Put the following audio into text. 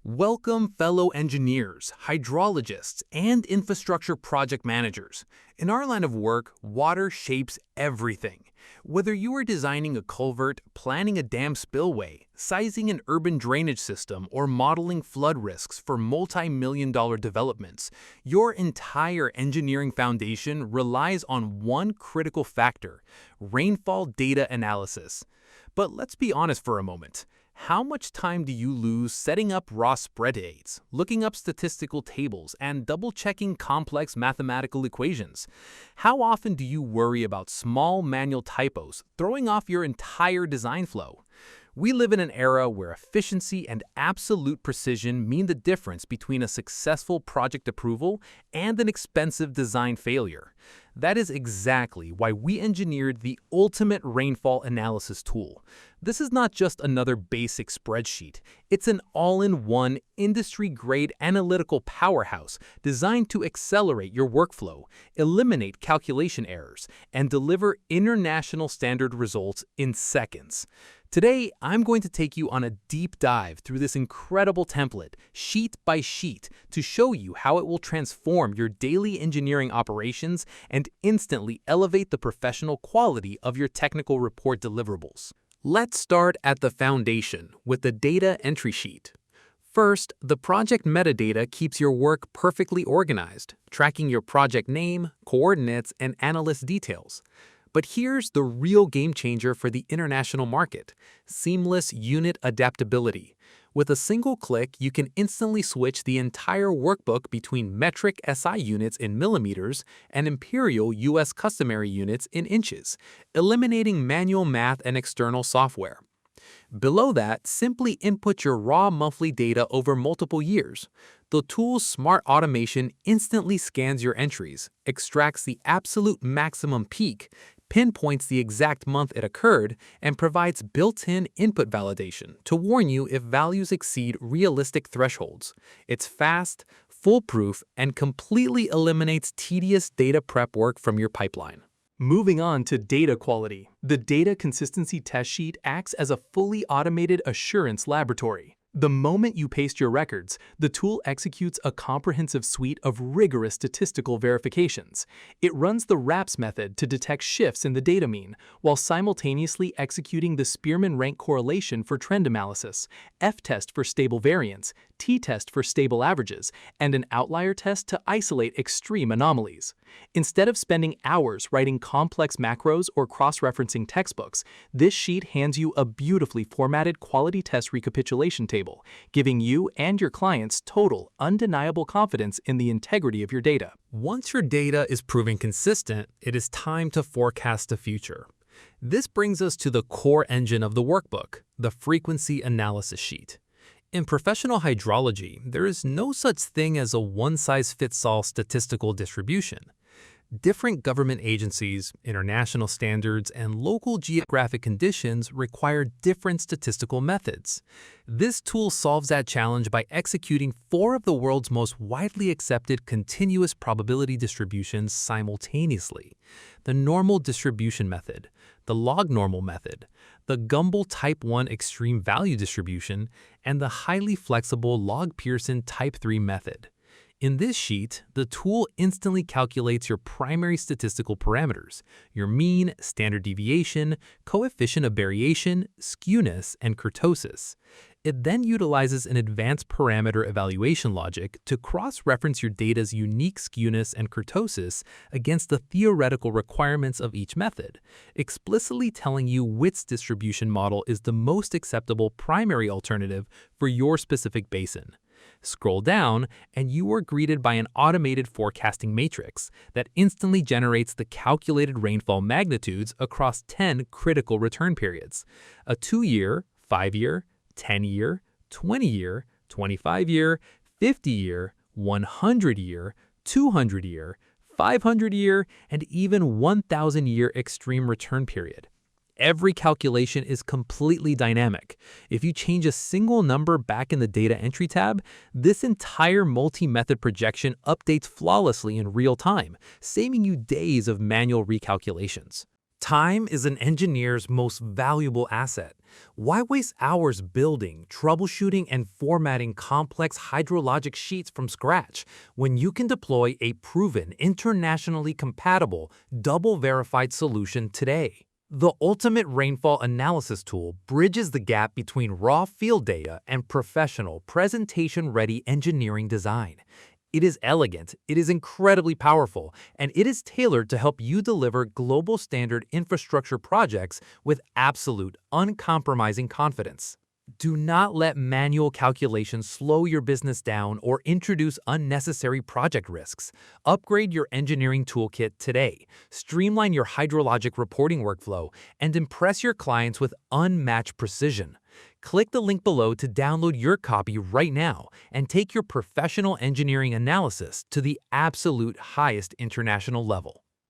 Welcome, fellow engineers, hydrologists, and infrastructure project managers. In our line of work, water shapes everything. Whether you are designing a culvert, planning a dam spillway, sizing an urban drainage system, or modeling flood risks for multi-million-dollar developments, your entire engineering foundation relies on one critical factor: rainfall data analysis. But let's be honest for a moment. How much time do you lose setting up raw spreadsheets, looking up statistical tables, and double-checking complex mathematical equations? How often do you worry about small manual typos throwing off your entire design flow? We live in an era where efficiency and absolute precision mean the difference between a successful project approval and an expensive design failure. That is exactly why we engineered the ultimate rainfall analysis tool. This is not just another basic spreadsheet. It's an all-in-one, industry-grade analytical powerhouse designed to accelerate your workflow, eliminate calculation errors, and deliver international standard results in seconds. Today, I'm going to take you on a deep dive through this incredible template, sheet by sheet, to show you how it will transform your daily engineering operations and instantly elevate the professional quality of your technical report deliverables. Let's start at the foundation with the data entry sheet. First, the project metadata keeps your work perfectly organized, tracking your project name, coordinates, and analyst details. But here's the real game changer for the international market: seamless unit adaptability. With a single click, you can instantly switch the entire workbook between metric SI units in millimeters and Imperial US Customary units in inches, eliminating manual math and external software. Below that, simply input your raw monthly data over multiple years. The tool's smart automation instantly scans your entries, extracts the absolute maximum peak, pinpoints the exact month it occurred, and provides built-in input validation to warn you if values exceed realistic thresholds. It's fast, foolproof, and completely eliminates tedious data prep work from your pipeline. Moving on to data quality, the Data Consistency Test Sheet acts as a fully automated assurance laboratory. The moment you paste your records, the tool executes a comprehensive suite of rigorous statistical verifications. It runs the RAPS method to detect shifts in the data mean, while simultaneously executing the Spearman rank correlation for trend analysis, F-test for stable variance, T-test for stable averages, and an outlier test to isolate extreme anomalies. Instead of spending hours writing complex macros or cross-referencing textbooks, this sheet hands you a beautifully formatted quality test recapitulation table, giving you and your clients total, undeniable confidence in the integrity of your data. Once your data is proving consistent, it is time to forecast the future. This brings us to the core engine of the workbook, the frequency analysis sheet. In professional hydrology, there is no such thing as a one-size-fits-all statistical distribution. Different government agencies, international standards, and local geographic conditions require different statistical methods. This tool solves that challenge by executing 4 of the world's most widely accepted continuous probability distributions simultaneously: the normal distribution method, the log-normal method, the Gumbel Type 1 extreme value distribution, and the highly flexible Log-Pearson III method. In this sheet, the tool instantly calculates your primary statistical parameters: your mean, standard deviation, coefficient of variation, skewness, and kurtosis. It then utilizes an advanced parameter evaluation logic to cross-reference your data's unique skewness and kurtosis against the theoretical requirements of each method, explicitly telling you which distribution model is the most acceptable primary alternative for your specific basin. Scroll down, and you are greeted by an automated forecasting matrix that instantly generates the calculated rainfall magnitudes across 10 critical return periods: a 2-year, 5-year, 10-year, 20-year, 25-year, 50-year, 100-year, 200-year, 500-year, and even 1,000-year extreme return period. Every calculation is completely dynamic. If you change a single number back in the Data Entry tab, this entire multi-method projection updates flawlessly in real time, saving you days of manual recalculations. Time is an engineer's most valuable asset. Why waste hours building, troubleshooting, and formatting complex hydrologic sheets from scratch when you can deploy a proven, internationally compatible, double-verified solution today? The ultimate rainfall analysis tool bridges the gap between raw field data and professional, presentation-ready engineering design. It is elegant, it is incredibly powerful, and it is tailored to help you deliver global standard infrastructure projects with absolute, uncompromising confidence. Do not let manual calculations slow your business down or introduce unnecessary project risks. Upgrade your engineering toolkit today, streamline your hydrologic reporting workflow, and impress your clients with unmatched precision. Click the link below to download your copy right now and take your professional engineering analysis to the absolute highest international level.